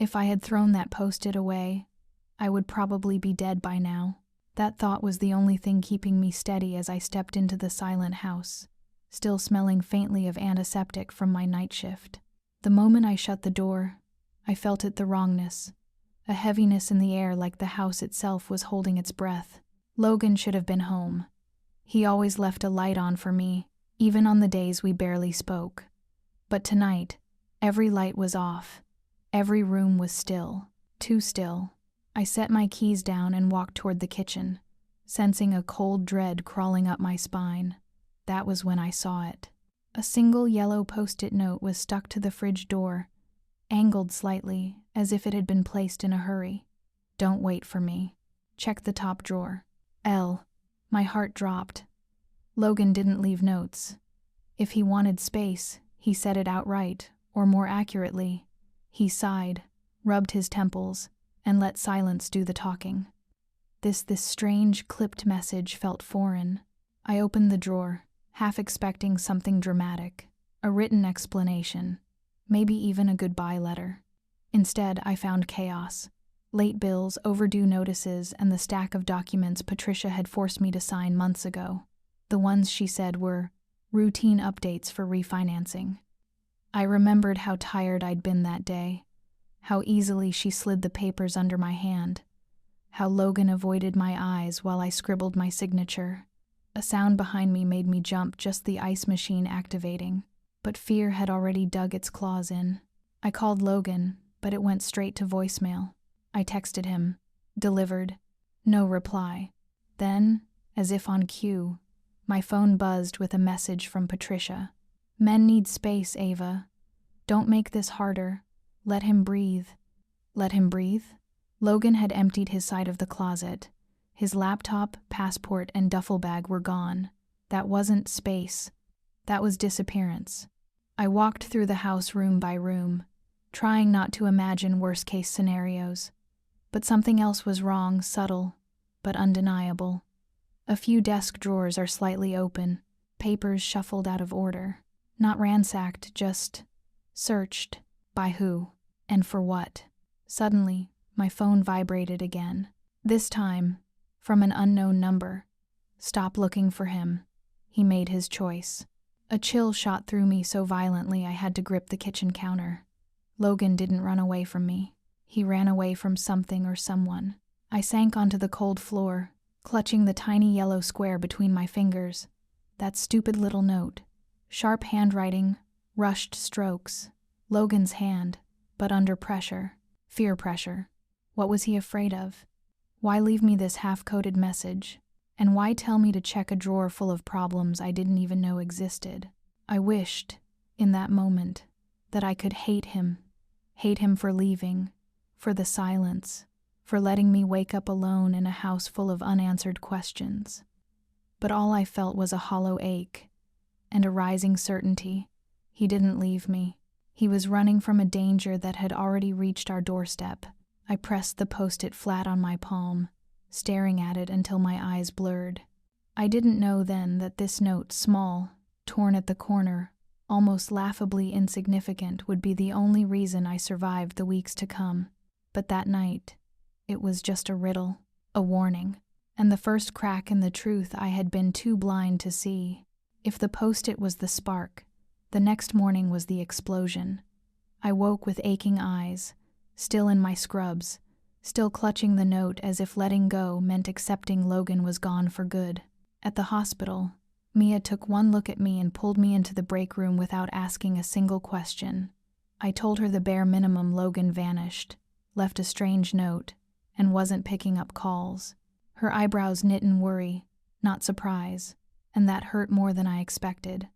If I had thrown that post-it away, I would probably be dead by now. That thought was the only thing keeping me steady as I stepped into the silent house, still smelling faintly of antiseptic from my night shift. The moment I shut the door, I felt the wrongness, a heaviness in the air like the house itself was holding its breath. Logan should have been home. He always left a light on for me, even on the days we barely spoke. But tonight, every light was off. Every room was still, too still. I set my keys down and walked toward the kitchen, sensing a cold dread crawling up my spine. That was when I saw it. A single yellow post-it note was stuck to the fridge door, angled slightly, as if it had been placed in a hurry. Don't wait for me. Check the top drawer. L. My heart dropped. Logan didn't leave notes. If he wanted space, he said it outright, or more accurately, he sighed, rubbed his temples, and let silence do the talking. This strange, clipped message felt foreign. I opened the drawer, half expecting something dramatic, a written explanation, maybe even a goodbye letter. Instead, I found chaos. Late bills, overdue notices, and the stack of documents Patricia had forced me to sign months ago. The ones she said were routine updates for refinancing. I remembered how tired I'd been that day, how easily she slid the papers under my hand, how Logan avoided my eyes while I scribbled my signature. A sound behind me made me jump, just the ice machine activating, but fear had already dug its claws in. I called Logan, but it went straight to voicemail. I texted him, delivered, no reply. Then, as if on cue, my phone buzzed with a message from Patricia. Men need space, Ava. Don't make this harder. Let him breathe. Let him breathe? Logan had emptied his side of the closet. His laptop, passport, and duffel bag were gone. That wasn't space. That was disappearance. I walked through the house room by room, trying not to imagine worst-case scenarios. But something else was wrong, subtle, but undeniable. A few desk drawers are slightly open, papers shuffled out of order. Not ransacked, just searched. By who? And for what? Suddenly, my phone vibrated again. This time, from an unknown number. Stop looking for him. He made his choice. A chill shot through me so violently I had to grip the kitchen counter. Logan didn't run away from me. He ran away from something or someone. I sank onto the cold floor, clutching the tiny yellow square between my fingers. That stupid little note. Sharp handwriting, rushed strokes. Logan's hand, but under pressure. Fear pressure. What was he afraid of? Why leave me this half-coded message? And why tell me to check a drawer full of problems I didn't even know existed? I wished, in that moment, that I could hate him for leaving, for the silence, for letting me wake up alone in a house full of unanswered questions. But all I felt was a hollow ache and a rising certainty. He didn't leave me. He was running from a danger that had already reached our doorstep. I pressed the post-it flat on my palm, staring at it until my eyes blurred. I didn't know then that this note, small, torn at the corner, almost laughably insignificant, would be the only reason I survived the weeks to come. But that night, it was just a riddle, a warning, and the first crack in the truth I had been too blind to see. If the post-it was the spark, the next morning was the explosion. I woke with aching eyes, still in my scrubs, still clutching the note as if letting go meant accepting Logan was gone for good. At the hospital, Mia took one look at me and pulled me into the break room without asking a single question. I told her the bare minimum: Logan vanished, left a strange note, and wasn't picking up calls. Her eyebrows knit in worry, not surprise, and that hurt more than I expected.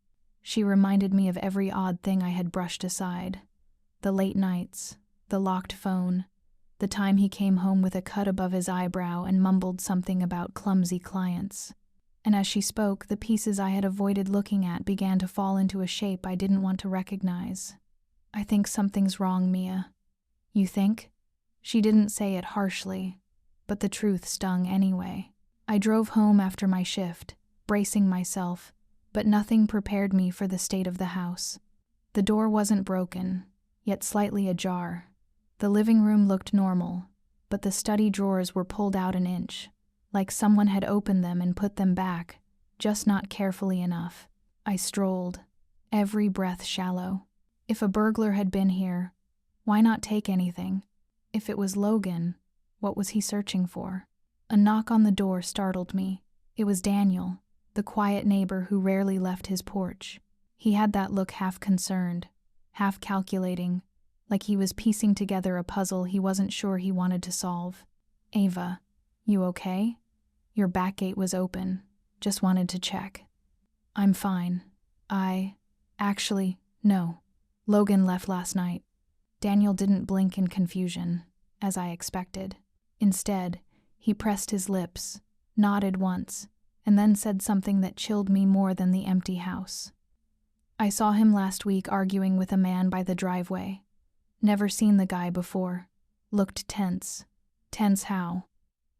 She reminded me of every odd thing I had brushed aside. The late nights, the locked phone, the time he came home with a cut above his eyebrow and mumbled something about clumsy clients. And as she spoke, the pieces I had avoided looking at began to fall into a shape I didn't want to recognize. I think something's wrong, Mia. You think? She didn't say it harshly, but the truth stung anyway. I drove home after my shift, bracing myself, but nothing prepared me for the state of the house. The door wasn't broken, yet slightly ajar. The living room looked normal, but the study drawers were pulled out an inch, like someone had opened them and put them back, just not carefully enough. I strolled, every breath shallow. If a burglar had been here, why not take anything? If it was Logan, what was he searching for? A knock on the door startled me. It was Daniel, the quiet neighbor who rarely left his porch. He had that look half concerned, half calculating, like he was piecing together a puzzle he wasn't sure he wanted to solve. "Ava, you okay? Your back gate was open. Just wanted to check." "I'm fine. Actually, no. Logan left last night." Daniel didn't blink in confusion, as I expected. Instead, he pressed his lips, nodded once, and then said something that chilled me more than the empty house. "I saw him last week arguing with a man by the driveway. Never seen the guy before. Looked tense. Tense how?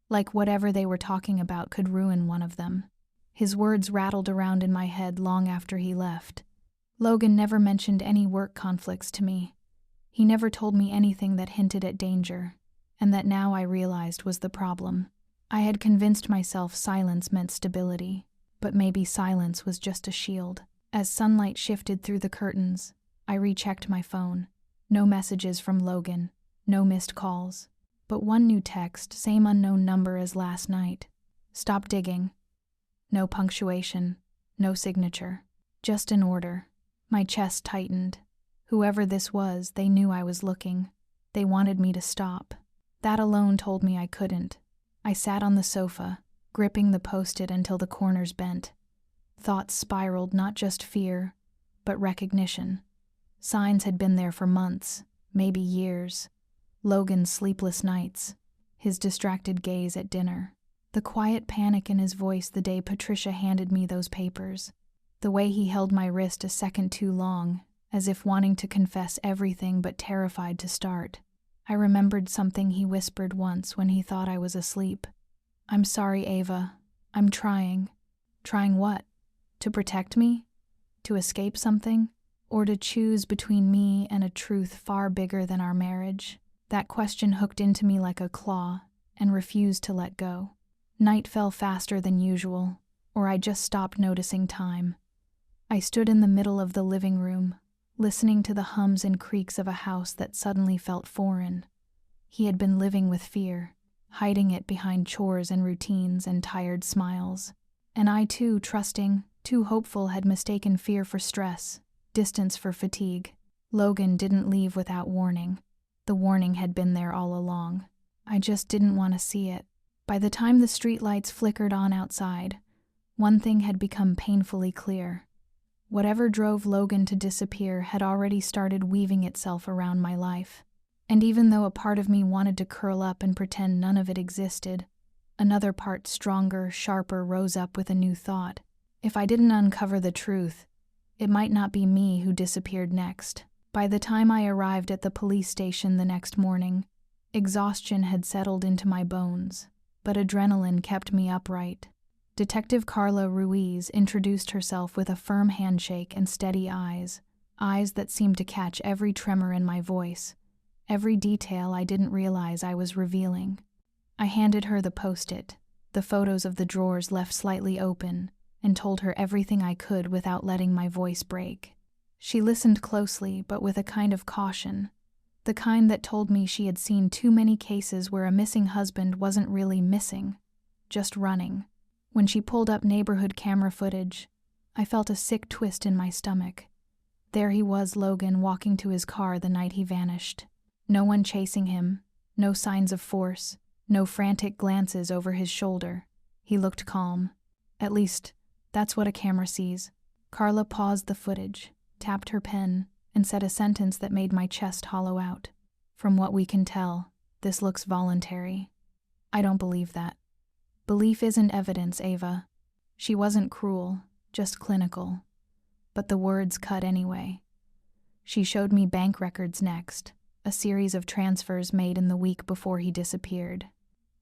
Like whatever they were talking about could ruin one of them." His words rattled around in my head long after he left. Logan never mentioned any work conflicts to me. He never told me anything that hinted at danger, and that now I realized was the problem. I had convinced myself silence meant stability, but maybe silence was just a shield. As sunlight shifted through the curtains, I rechecked my phone. No messages from Logan, no missed calls, but one new text, same unknown number as last night. "Stop digging." No punctuation, no signature, just an order. My chest tightened. Whoever this was, they knew I was looking. They wanted me to stop. That alone told me I couldn't. I sat on the sofa, gripping the post-it until the corners bent. Thoughts spiraled, not just fear, but recognition. Signs had been there for months, maybe years. Logan's sleepless nights, his distracted gaze at dinner, the quiet panic in his voice the day Patricia handed me those papers, the way he held my wrist a second too long, as if wanting to confess everything but terrified to start. I remembered something he whispered once when he thought I was asleep. "I'm sorry, Ava. I'm trying." Trying what? To protect me? To escape something? Or to choose between me and a truth far bigger than our marriage? That question hooked into me like a claw and refused to let go. Night fell faster than usual, or I just stopped noticing time. I stood in the middle of the living room, listening to the hums and creaks of a house that suddenly felt foreign. He had been living with fear, hiding it behind chores and routines and tired smiles. And I too, trusting, too hopeful, had mistaken fear for stress, distance for fatigue. Logan didn't leave without warning. The warning had been there all along. I just didn't want to see it. By the time the streetlights flickered on outside, one thing had become painfully clear. Whatever drove Logan to disappear had already started weaving itself around my life. And even though a part of me wanted to curl up and pretend none of it existed, another part, stronger, sharper, rose up with a new thought. If I didn't uncover the truth, it might not be me who disappeared next. By the time I arrived at the police station the next morning, exhaustion had settled into my bones, but adrenaline kept me upright. Detective Carla Ruiz introduced herself with a firm handshake and steady eyes that seemed to catch every tremor in my voice, every detail I didn't realize I was revealing. I handed her the post-it, the photos of the drawers left slightly open, and told her everything I could without letting my voice break. She listened closely, but with a kind of caution, the kind that told me she had seen too many cases where a missing husband wasn't really missing, just running. When she pulled up neighborhood camera footage, I felt a sick twist in my stomach. There he was, Logan, walking to his car the night he vanished. No one chasing him, no signs of force, no frantic glances over his shoulder. He looked calm. At least, that's what a camera sees. Carla paused the footage, tapped her pen, and said a sentence that made my chest hollow out. "From what we can tell, this looks voluntary." I don't believe that. Belief isn't evidence, Ava. She wasn't cruel, just clinical. But the words cut anyway. She showed me bank records next, a series of transfers made in the week before he disappeared.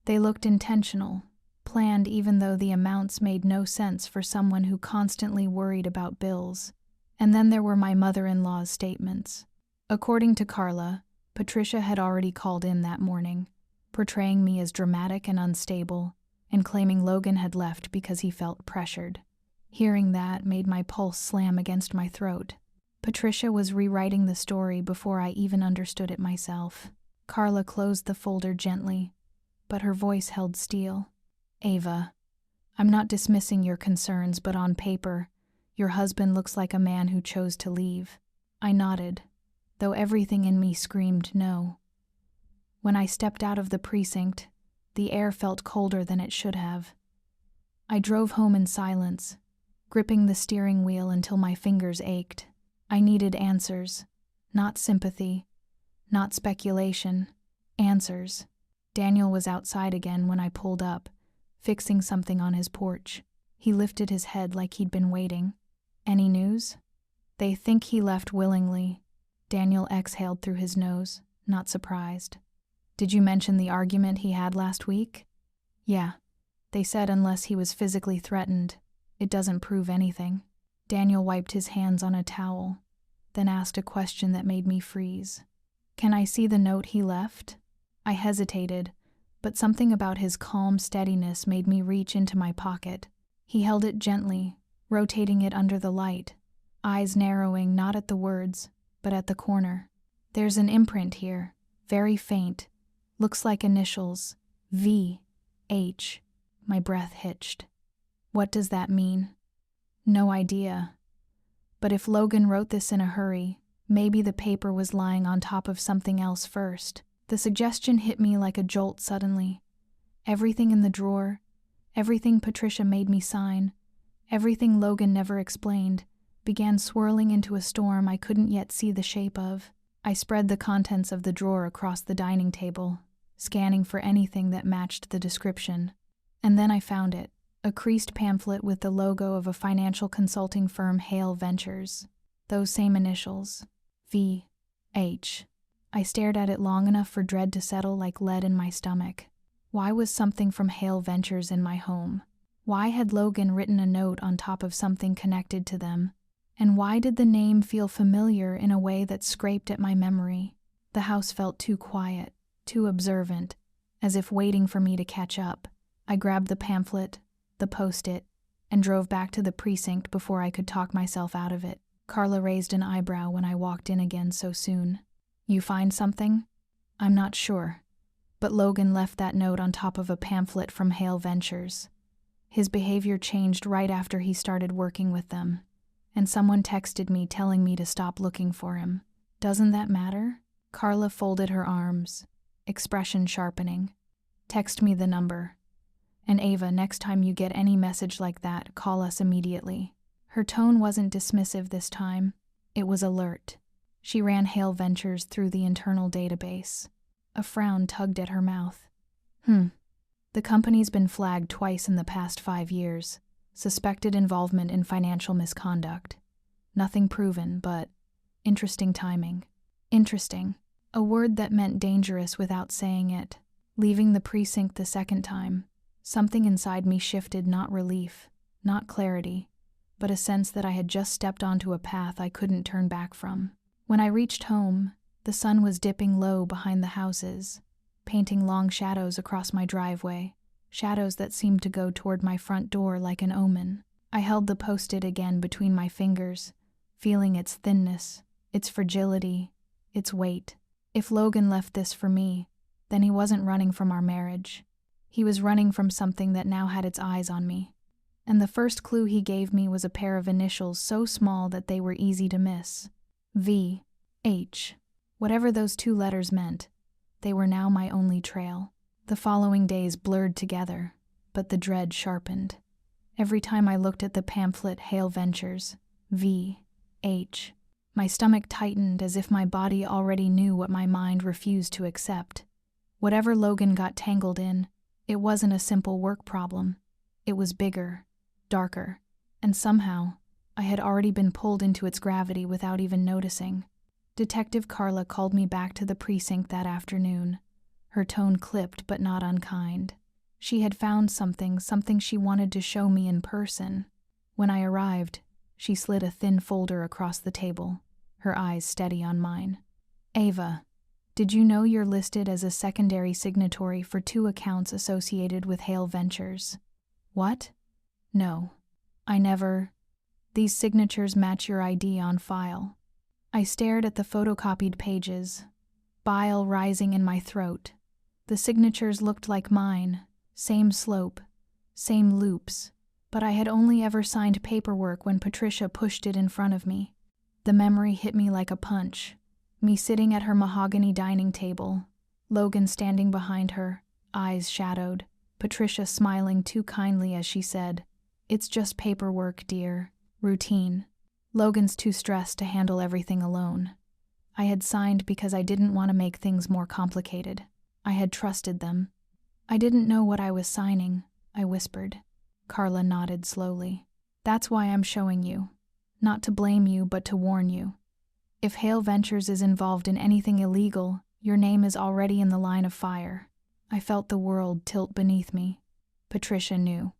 They looked intentional, planned, even though the amounts made no sense for someone who constantly worried about bills. And then there were my mother-in-law's statements. According to Carla, Patricia had already called in that morning, portraying me as dramatic and unstable, and claiming Logan had left because he felt pressured. Hearing that made my pulse slam against my throat. Patricia was rewriting the story before I even understood it myself. Carla closed the folder gently, but her voice held steel. Ava, I'm not dismissing your concerns, but on paper, your husband looks like a man who chose to leave. I nodded, though everything in me screamed no. When I stepped out of the precinct, the air felt colder than it should have. I drove home in silence, gripping the steering wheel until my fingers ached. I needed answers, not sympathy, not speculation, answers. Daniel was outside again when I pulled up, fixing something on his porch. He lifted his head like he'd been waiting. Any news? They think he left willingly. Daniel exhaled through his nose, not surprised. Did you mention the argument he had last week? Yeah. They said unless he was physically threatened, it doesn't prove anything. Daniel wiped his hands on a towel, then asked a question that made me freeze. Can I see the note he left? I hesitated, but something about his calm steadiness made me reach into my pocket. He held it gently, rotating it under the light, eyes narrowing not at the words, but at the corner. There's an imprint here, very faint. Looks like initials, V, H. My breath hitched. What does that mean? No idea. But if Logan wrote this in a hurry, maybe the paper was lying on top of something else first. The suggestion hit me like a jolt suddenly. Everything in the drawer, everything Patricia made me sign, everything Logan never explained, began swirling into a storm I couldn't yet see the shape of. I spread the contents of the drawer across the dining table, scanning for anything that matched the description. And then I found it, a creased pamphlet with the logo of a financial consulting firm, Hale Ventures. Those same initials, V, H. I stared at it long enough for dread to settle like lead in my stomach. Why was something from Hale Ventures in my home? Why had Logan written a note on top of something connected to them? And why did the name feel familiar in a way that scraped at my memory? The house felt too quiet, too observant, as if waiting for me to catch up. I grabbed the pamphlet, the post-it, and drove back to the precinct before I could talk myself out of it. Carla raised an eyebrow when I walked in again so soon. You find something? I'm not sure, but Logan left that note on top of a pamphlet from Hale Ventures. His behavior changed right after he started working with them, and someone texted me telling me to stop looking for him. Doesn't that matter? Carla folded her arms, expression sharpening. Text me the number. And Ava, next time you get any message like that, call us immediately. Her tone wasn't dismissive this time. It was alert. She ran Hale Ventures through the internal database. A frown tugged at her mouth. The company's been flagged twice in the past 5 years. Suspected involvement in financial misconduct. Nothing proven, but interesting timing. Interesting. A word that meant dangerous without saying it. Leaving the precinct the second time, something inside me shifted, not relief, not clarity, but a sense that I had just stepped onto a path I couldn't turn back from. When I reached home, the sun was dipping low behind the houses, painting long shadows across my driveway, shadows that seemed to go toward my front door like an omen. I held the post-it again between my fingers, feeling its thinness, its fragility, its weight. If Logan left this for me, then he wasn't running from our marriage. He was running from something that now had its eyes on me. And the first clue he gave me was a pair of initials so small that they were easy to miss. V, H. Whatever those 2 letters meant, they were now my only trail. The following days blurred together, but the dread sharpened. Every time I looked at the pamphlet Hale Ventures, V, H, my stomach tightened as if my body already knew what my mind refused to accept. Whatever Logan got tangled in, it wasn't a simple work problem. It was bigger, darker, and somehow, I had already been pulled into its gravity without even noticing. Detective Carla called me back to the precinct that afternoon, her tone clipped but not unkind. She had found something she wanted to show me in person. When I arrived, she slid a thin folder across the table, her eyes steady on mine. Ava, Did you know you're listed as a secondary signatory for 2 accounts associated with Hale Ventures? What? No. I never. These signatures match your ID on file. I stared at the photocopied pages, bile rising in my throat. The signatures looked like mine, same slope, same loops, but I had only ever signed paperwork when Patricia pushed it in front of me. The memory hit me like a punch. Me sitting at her mahogany dining table, Logan standing behind her, eyes shadowed, Patricia smiling too kindly as she said, "It's just paperwork, dear. Routine. Logan's too stressed to handle everything alone." I had signed because I didn't want to make things more complicated. I had trusted them. "I didn't know what I was signing," I whispered. Carla nodded slowly. "That's why I'm showing you. Not to blame you, but to warn you. If Hale Ventures is involved in anything illegal, your name is already in the line of fire." I felt the world tilt beneath me. Patricia knew.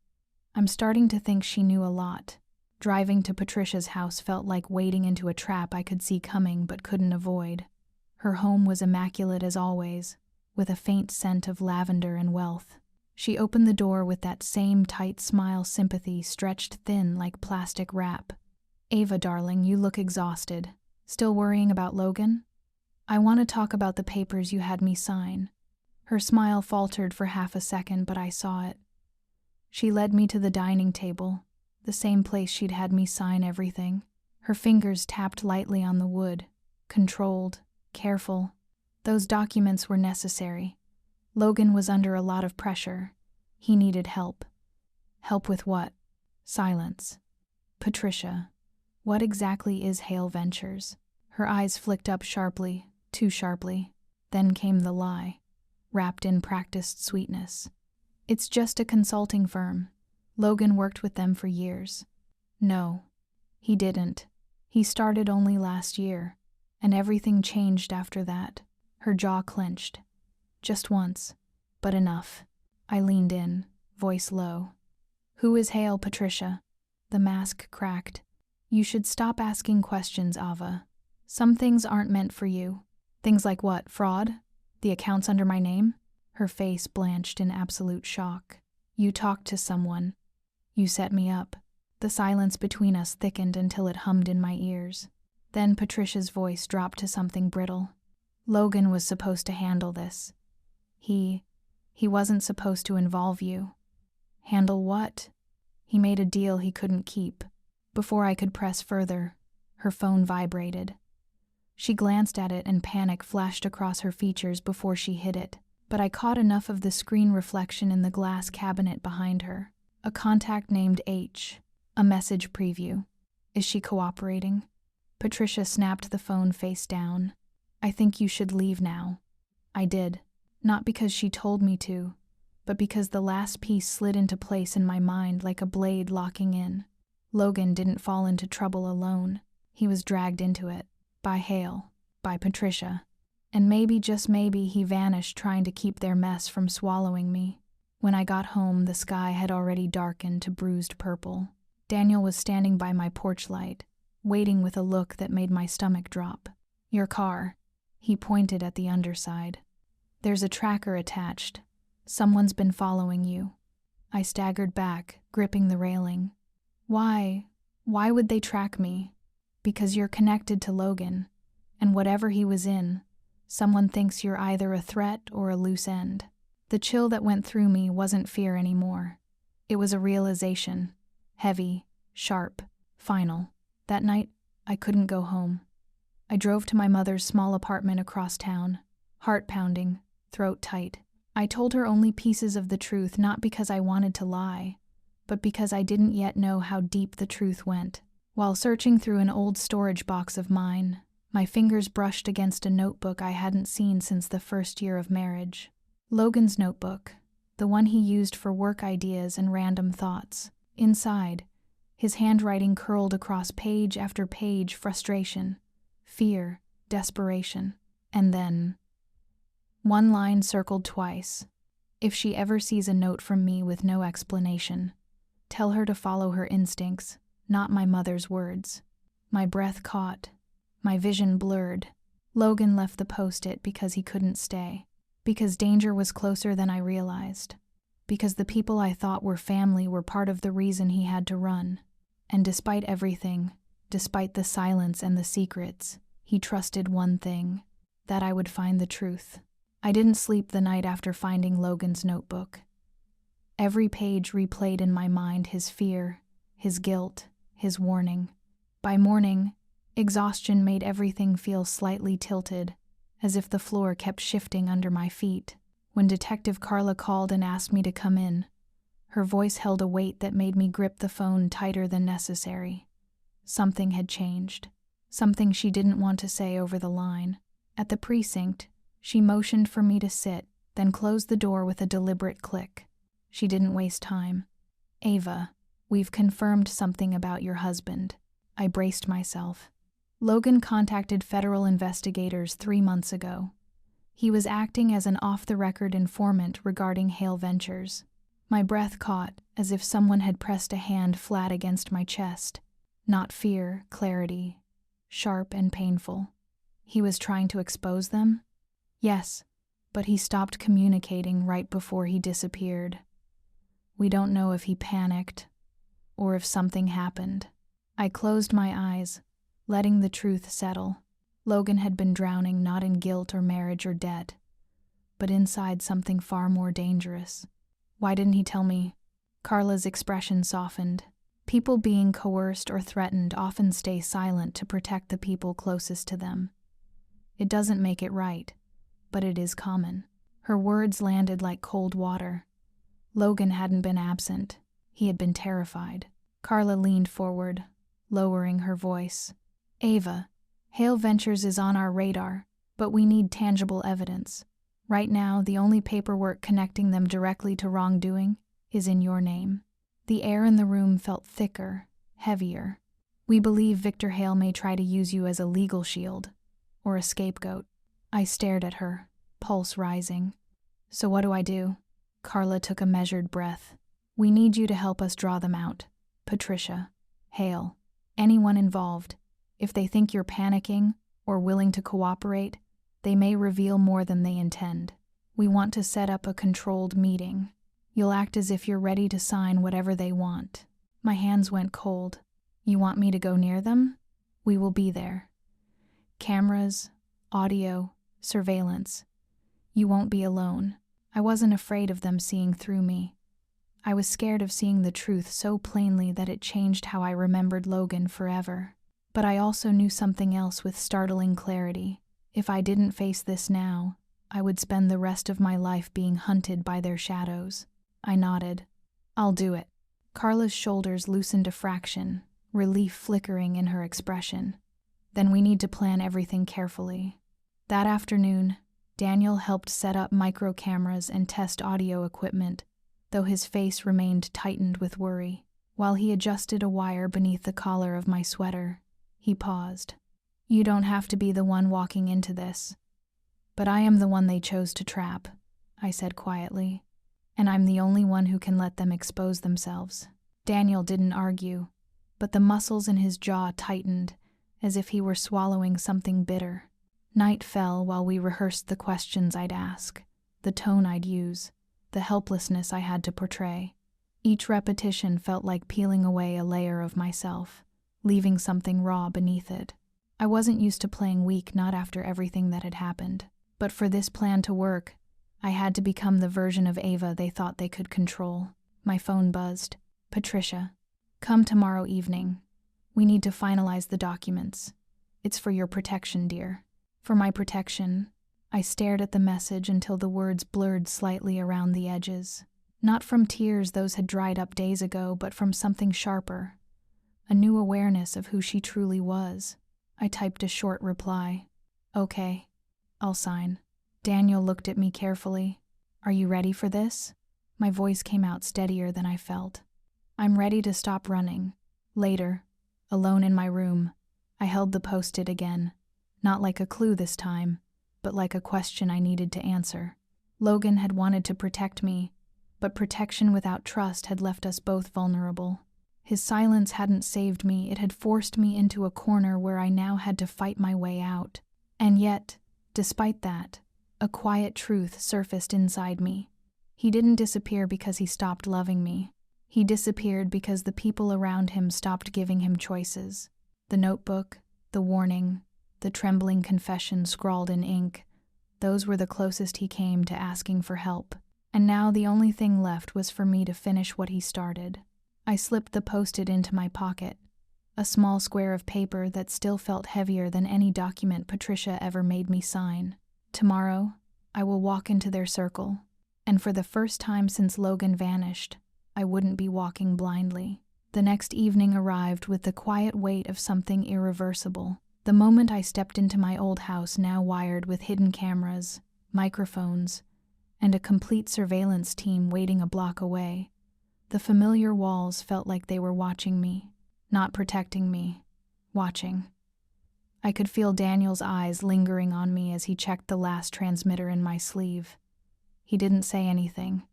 I'm starting to think she knew a lot. Driving to Patricia's house felt like wading into a trap I could see coming but couldn't avoid. Her home was immaculate as always, with a faint scent of lavender and wealth. She opened the door with that same tight smile, sympathy stretched thin like plastic wrap. "Ava, darling, you look exhausted. Still worrying about Logan? I want to talk about the papers you had me sign." Her smile faltered for half a second, but I saw it. She led me to the dining table, the same place she'd had me sign everything. Her fingers tapped lightly on the wood, controlled, careful. Those documents were necessary. Logan was under a lot of pressure. He needed help. Help with what? Silence. "Patricia, what exactly is Hale Ventures?" Her eyes flicked up sharply, too sharply. Then came the lie, wrapped in practiced sweetness. "It's just a consulting firm. Logan worked with them for years." "No, he didn't. He started only last year, and everything changed after that." Her jaw clenched. "Just once, but enough." I leaned in, voice low. "Who is Hale, Patricia?" The mask cracked. "You should stop asking questions, Ava. Some things aren't meant for you." "Things like what? Fraud? The accounts under my name?" Her face blanched in absolute shock. "You talked to someone. You set me up." The silence between us thickened until it hummed in my ears. Then Patricia's voice dropped to something brittle. "Logan was supposed to handle this. He wasn't supposed to involve you." "Handle what?" "He made a deal he couldn't keep." Before I could press further, her phone vibrated. She glanced at it and panic flashed across her features before she hid it, but I caught enough of the screen reflection in the glass cabinet behind her. A contact named H. A message preview. Is she cooperating? Patricia snapped the phone face down. "I think you should leave now." I did, not because she told me to, but because the last piece slid into place in my mind like a blade locking in. Logan didn't fall into trouble alone. He was dragged into it. By Hale. By Patricia. And maybe, just maybe, he vanished trying to keep their mess from swallowing me. When I got home, the sky had already darkened to bruised purple. Daniel was standing by my porch light, waiting with a look that made my stomach drop. "Your car." He pointed at the underside. "There's a tracker attached. Someone's been following you." I staggered back, gripping the railing. "Why? Why would they track me?" "Because you're connected to Logan, and whatever he was in, someone thinks you're either a threat or a loose end." The chill that went through me wasn't fear anymore. It was a realization. Heavy, sharp, final. That night, I couldn't go home. I drove to my mother's small apartment across town, heart pounding, throat tight. I told her only pieces of the truth, not because I wanted to lie, but because I didn't yet know how deep the truth went. While searching through an old storage box of mine, my fingers brushed against a notebook I hadn't seen since the first year of marriage. Logan's notebook, the one he used for work ideas and random thoughts. Inside, his handwriting curled across page after page, frustration, fear, desperation. And then, one line circled twice. "If she ever sees a note from me with no explanation, tell her to follow her instincts, not my mother's words." My breath caught, my vision blurred. Logan left the post-it because he couldn't stay. Because danger was closer than I realized. Because the people I thought were family were part of the reason he had to run. And despite everything, despite the silence and the secrets, he trusted one thing, that I would find the truth. I didn't sleep the night after finding Logan's notebook. Every page replayed in my mind his fear, his guilt, his warning. By morning, exhaustion made everything feel slightly tilted, as if the floor kept shifting under my feet. When Detective Carla called and asked me to come in, her voice held a weight that made me grip the phone tighter than necessary. Something had changed. Something she didn't want to say over the line. At the precinct, she motioned for me to sit, then closed the door with a deliberate click. She didn't waste time. "Ava, we've confirmed something about your husband." I braced myself. Logan contacted federal investigators 3 months ago. He was acting as an off-the-record informant regarding Hale Ventures. My breath caught, as if someone had pressed a hand flat against my chest. Not fear, clarity. Sharp and painful. He was trying to expose them? Yes, but he stopped communicating right before he disappeared. We don't know if he panicked, or if something happened. I closed my eyes, letting the truth settle. Logan had been drowning not in guilt or marriage or debt, but inside something far more dangerous. Why didn't he tell me? Carla's expression softened. People being coerced or threatened often stay silent to protect the people closest to them. It doesn't make it right, but it is common. Her words landed like cold water. Logan hadn't been absent. He had been terrified. Carla leaned forward, lowering her voice. "Ava, Hale Ventures is on our radar, but we need tangible evidence. Right now, the only paperwork connecting them directly to wrongdoing is in your name." The air in the room felt thicker, heavier. "We believe Victor Hale may try to use you as a legal shield, or a scapegoat." I stared at her, pulse rising. "So what do I do?" Carla took a measured breath. "We need you to help us draw them out. Patricia, Hale, anyone involved. If they think you're panicking or willing to cooperate, they may reveal more than they intend. We want to set up a controlled meeting. You'll act as if you're ready to sign whatever they want." My hands went cold. "You want me to go near them? We will be there. Cameras, audio, surveillance. You won't be alone." I wasn't afraid of them seeing through me. I was scared of seeing the truth so plainly that it changed how I remembered Logan forever. But I also knew something else with startling clarity. If I didn't face this now, I would spend the rest of my life being hunted by their shadows. I nodded. "I'll do it." Carla's shoulders loosened a fraction, relief flickering in her expression. "Then we need to plan everything carefully." That afternoon, Daniel helped set up micro cameras and test audio equipment, though his face remained tightened with worry. While he adjusted a wire beneath the collar of my sweater, he paused. "You don't have to be the one walking into this. But I am the one they chose to trap," I said quietly. "And I'm the only one who can let them expose themselves." Daniel didn't argue, but the muscles in his jaw tightened, as if he were swallowing something bitter. Night fell while we rehearsed the questions I'd ask, the tone I'd use, the helplessness I had to portray. Each repetition felt like peeling away a layer of myself, leaving something raw beneath it. I wasn't used to playing weak, not after everything that had happened. But for this plan to work, I had to become the version of Ava they thought they could control. My phone buzzed. "Patricia, come tomorrow evening. We need to finalize the documents. It's for your protection, dear." For my protection, I stared at the message until the words blurred slightly around the edges. Not from tears, those had dried up days ago, but from something sharper. A new awareness of who she truly was. I typed a short reply. "Okay, I'll sign." Daniel looked at me carefully. "Are you ready for this?" My voice came out steadier than I felt. "I'm ready to stop running." Later, alone in my room, I held the post-it again, not like a clue this time, but like a question I needed to answer. Logan had wanted to protect me, but protection without trust had left us both vulnerable. His silence hadn't saved me, it had forced me into a corner where I now had to fight my way out. And yet, despite that, a quiet truth surfaced inside me. He didn't disappear because he stopped loving me. He disappeared because the people around him stopped giving him choices. The notebook, the warning, the trembling confession scrawled in ink, those were the closest he came to asking for help. And now the only thing left was for me to finish what he started. I slipped the post-it into my pocket, a small square of paper that still felt heavier than any document Patricia ever made me sign. Tomorrow, I will walk into their circle, and for the first time since Logan vanished, I wouldn't be walking blindly. The next evening arrived with the quiet weight of something irreversible. The moment I stepped into my old house, now wired with hidden cameras, microphones, and a complete surveillance team waiting a block away, the familiar walls felt like they were watching me, not protecting me, watching. I could feel Daniel's eyes lingering on me as he checked the last transmitter in my sleeve. He didn't say anything,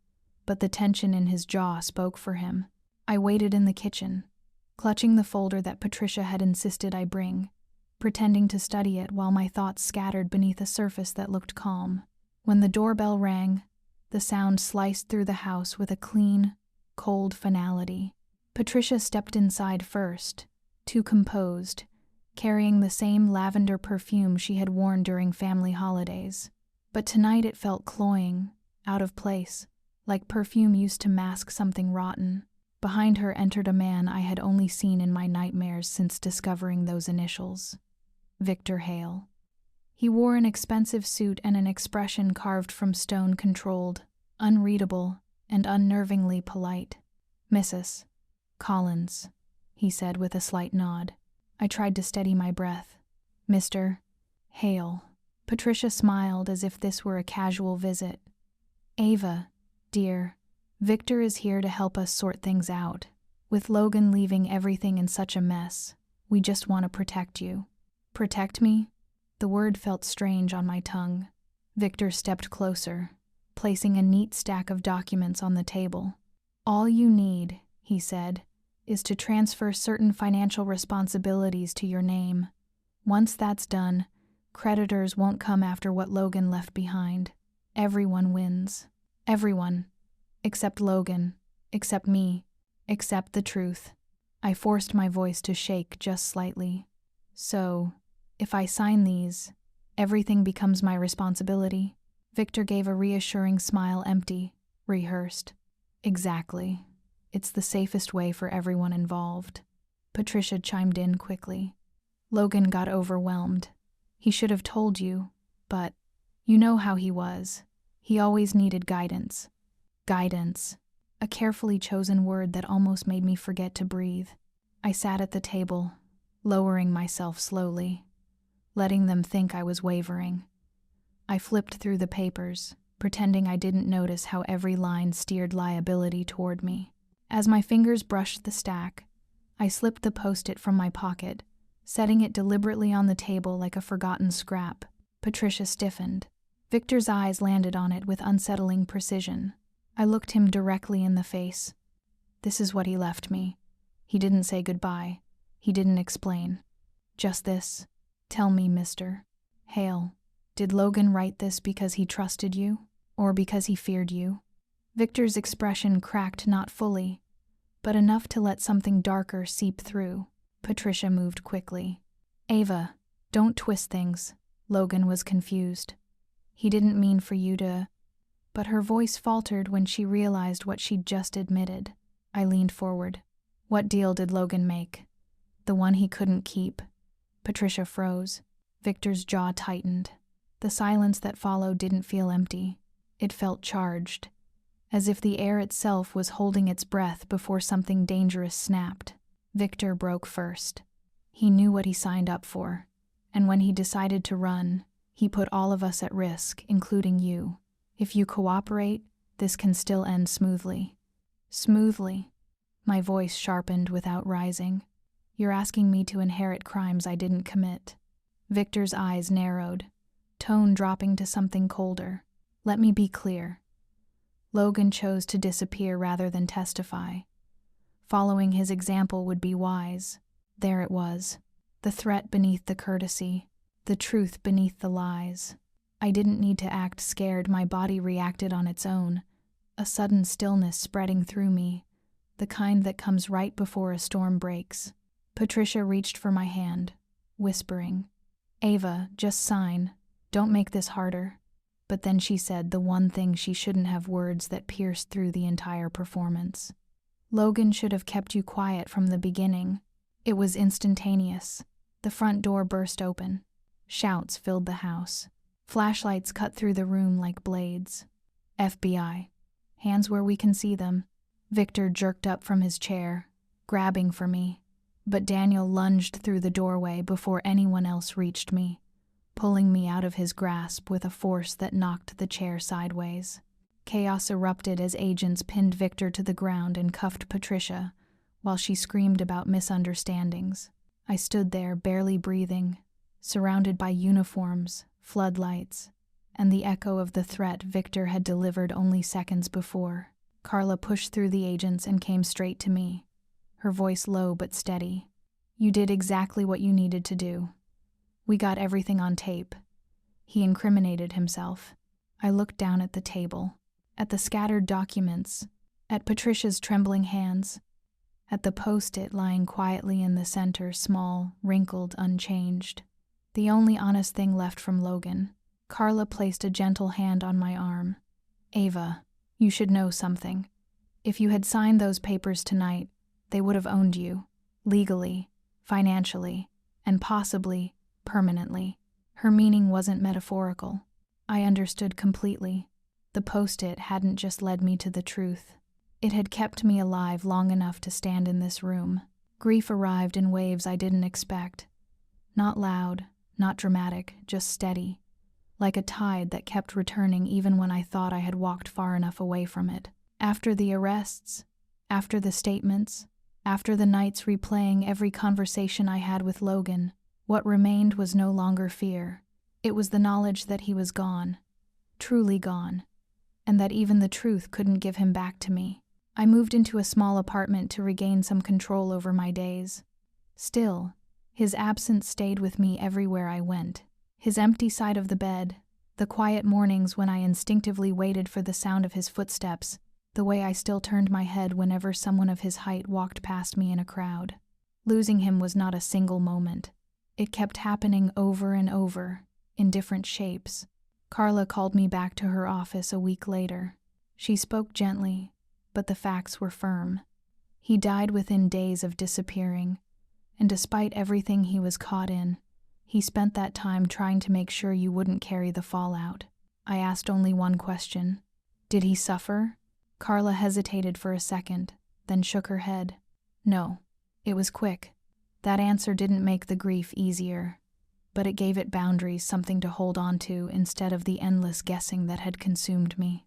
but the tension in his jaw spoke for him. I waited in the kitchen, clutching the folder that Patricia had insisted I bring, pretending to study it while my thoughts scattered beneath a surface that looked calm. When the doorbell rang, the sound sliced through the house with a clean, cold finality. Patricia stepped inside first, too composed, carrying the same lavender perfume she had worn during family holidays. But tonight it felt cloying, out of place, like perfume used to mask something rotten. Behind her entered a man I had only seen in my nightmares since discovering those initials. Victor Hale. He wore an expensive suit and an expression carved from stone, controlled, unreadable, and unnervingly polite. "Mrs. Collins," he said with a slight nod. I tried to steady my breath. "Mr. Hale." Patricia smiled as if this were a casual visit. "Ava, dear, Victor is here to help us sort things out. With Logan leaving everything in such a mess, we just want to protect you." "Protect me?" The word felt strange on my tongue. Victor stepped closer, placing a neat stack of documents on the table. "All you need," he said, "is to transfer certain financial responsibilities to your name. Once that's done, creditors won't come after what Logan left behind. Everyone wins. Everyone. Except Logan. Except me. Except the truth." I forced my voice to shake just slightly. "So, if I sign these, everything becomes my responsibility?" Victor gave a reassuring smile, empty, rehearsed. "Exactly. It's the safest way for everyone involved." Patricia chimed in quickly. "Logan got overwhelmed. He should have told you, but you know how he was. He always needed guidance." Guidance. A carefully chosen word that almost made me forget to breathe. I sat at the table, lowering myself slowly, letting them think I was wavering. I flipped through the papers, pretending I didn't notice how every line steered liability toward me. As my fingers brushed the stack, I slipped the post-it from my pocket, setting it deliberately on the table like a forgotten scrap. Patricia stiffened. Victor's eyes landed on it with unsettling precision. I looked him directly in the face. This is what he left me. He didn't say goodbye. He didn't explain. Just this. "Tell me, Mr. Hale, did Logan write this because he trusted you, or because he feared you?" Victor's expression cracked, not fully, but enough to let something darker seep through. Patricia moved quickly. "Ava, don't twist things." Logan was confused. "He didn't mean for you to..." But her voice faltered when she realized what she'd just admitted. I leaned forward. "What deal did Logan make? The one he couldn't keep?" Patricia froze. Victor's jaw tightened. The silence that followed didn't feel empty. It felt charged, as if the air itself was holding its breath before something dangerous snapped. Victor broke first. He knew what he signed up for, and when he decided to run, he put all of us at risk, including you. If you cooperate, this can still end smoothly." "Smoothly?" My voice sharpened without rising. "You're asking me to inherit crimes I didn't commit." Victor's eyes narrowed, tone dropping to something colder. "Let me be clear. Logan chose to disappear rather than testify. Following his example would be wise. There it was, the threat beneath the courtesy. the truth beneath the lies. I didn't need to act scared, my body reacted on its own, a sudden stillness spreading through me, the kind that comes right before a storm breaks. Patricia reached for my hand, whispering, "Ava, just sign. Don't make this harder." But then she said the one thing she shouldn't have, words that pierced through the entire performance. "Logan should have kept you quiet from the beginning." It was instantaneous. The front door burst open. Shouts filled the house. Flashlights cut through the room like blades. "FBI. Hands where we can see them." Victor jerked up from his chair, grabbing for me, but Daniel lunged through the doorway before anyone else reached me, pulling me out of his grasp with a force that knocked the chair sideways. Chaos erupted as agents pinned Victor to the ground and cuffed Patricia, while she screamed about misunderstandings. I stood there, barely breathing, surrounded by uniforms, floodlights, and the echo of the threat Victor had delivered only seconds before. Carla pushed through the agents and came straight to me, her voice low but steady. "You did exactly what you needed to do. We got everything on tape." He incriminated himself. I looked down at the table, at the scattered documents, at Patricia's trembling hands, at the post-it lying quietly in the center, small, wrinkled, unchanged. The only honest thing left from Logan. Carla placed a gentle hand on my arm. "Ava, you should know something. If you had signed those papers tonight, they would have owned you, legally, financially, and possibly permanently." Her meaning wasn't metaphorical. I understood completely. The post-it hadn't just led me to the truth. It had kept me alive long enough to stand in this room. Grief arrived in waves I didn't expect. Not loud, not dramatic, just steady, like a tide that kept returning even when I thought I had walked far enough away from it. After the arrests, after the statements, after the nights replaying every conversation I had with Logan, what remained was no longer fear. It was the knowledge that he was gone, truly gone, and that even the truth couldn't give him back to me. I moved into a small apartment to regain some control over my days. Still, his absence stayed with me everywhere I went. His empty side of the bed, the quiet mornings when I instinctively waited for the sound of his footsteps, the way I still turned my head whenever someone of his height walked past me in a crowd. Losing him was not a single moment. It kept happening over and over, in different shapes. Carla called me back to her office a week later. She spoke gently, but the facts were firm. He died within days of disappearing, and despite everything he was caught in, he spent that time trying to make sure you wouldn't carry the fallout. I asked only one question. Did he suffer? Carla hesitated for a second, then shook her head. No, it was quick. That answer didn't make the grief easier, but it gave it boundaries, something to hold on to instead of the endless guessing that had consumed me.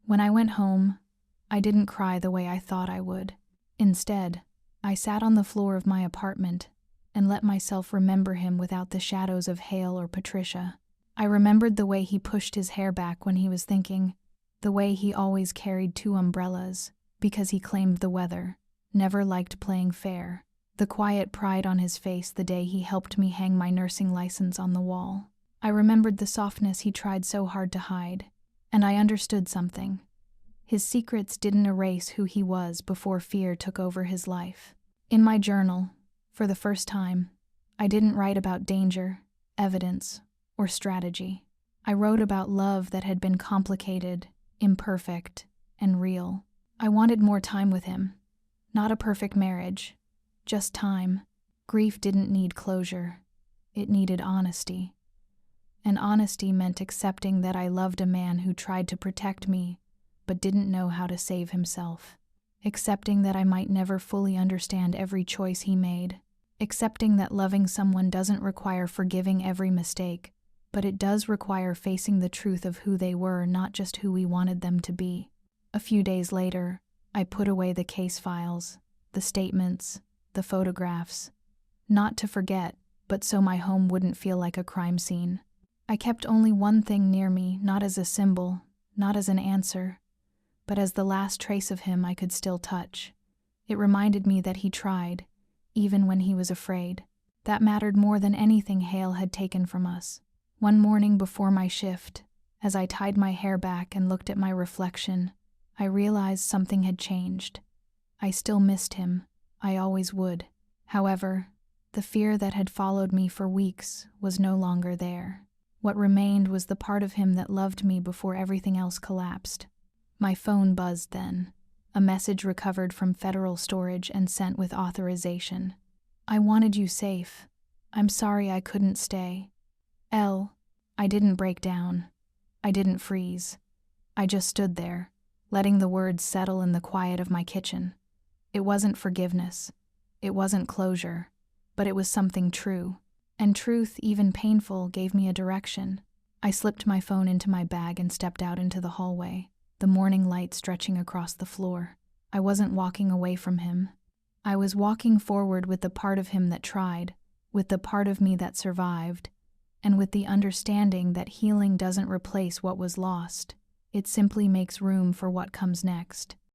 When I went home, I didn't cry the way I thought I would. Instead, I sat on the floor of my apartment and let myself remember him without the shadows of Hale or Patricia. I remembered the way he pushed his hair back when he was thinking, the way he always carried 2 umbrellas because he claimed the weather, never liked playing fair, the quiet pride on his face the day he helped me hang my nursing license on the wall. I remembered the softness he tried so hard to hide, and I understood something. His secrets didn't erase who he was before fear took over his life. In my journal, for the first time, I didn't write about danger, evidence, or strategy. I wrote about love that had been complicated, imperfect, and real. I wanted more time with him. Not a perfect marriage, just time. Grief didn't need closure. It needed honesty. And honesty meant accepting that I loved a man who tried to protect me, but didn't know how to save himself. Accepting that I might never fully understand every choice he made. Accepting that loving someone doesn't require forgiving every mistake, but it does require facing the truth of who they were, not just who we wanted them to be. A few days later, I put away the case files, the statements, the photographs, not to forget, but so my home wouldn't feel like a crime scene. I kept only one thing near me, not as a symbol, not as an answer, but as the last trace of him I could still touch. It reminded me that he tried, even when he was afraid. That mattered more than anything Hale had taken from us. One morning before my shift, as I tied my hair back and looked at my reflection, I realized something had changed. I still missed him. I always would. However, the fear that had followed me for weeks was no longer there. What remained was the part of him that loved me before everything else collapsed. My phone buzzed then, a message recovered from federal storage and sent with authorization. I wanted you safe. I'm sorry I couldn't stay. I didn't break down. I didn't freeze. I just stood there, letting the words settle in the quiet of my kitchen. It wasn't forgiveness. It wasn't closure. But it was something true. And truth, even painful, gave me a direction. I slipped my phone into my bag and stepped out into the hallway, the morning light stretching across the floor. I wasn't walking away from him. I was walking forward with the part of him that tried, with the part of me that survived, and with the understanding that healing doesn't replace what was lost. It simply makes room for what comes next.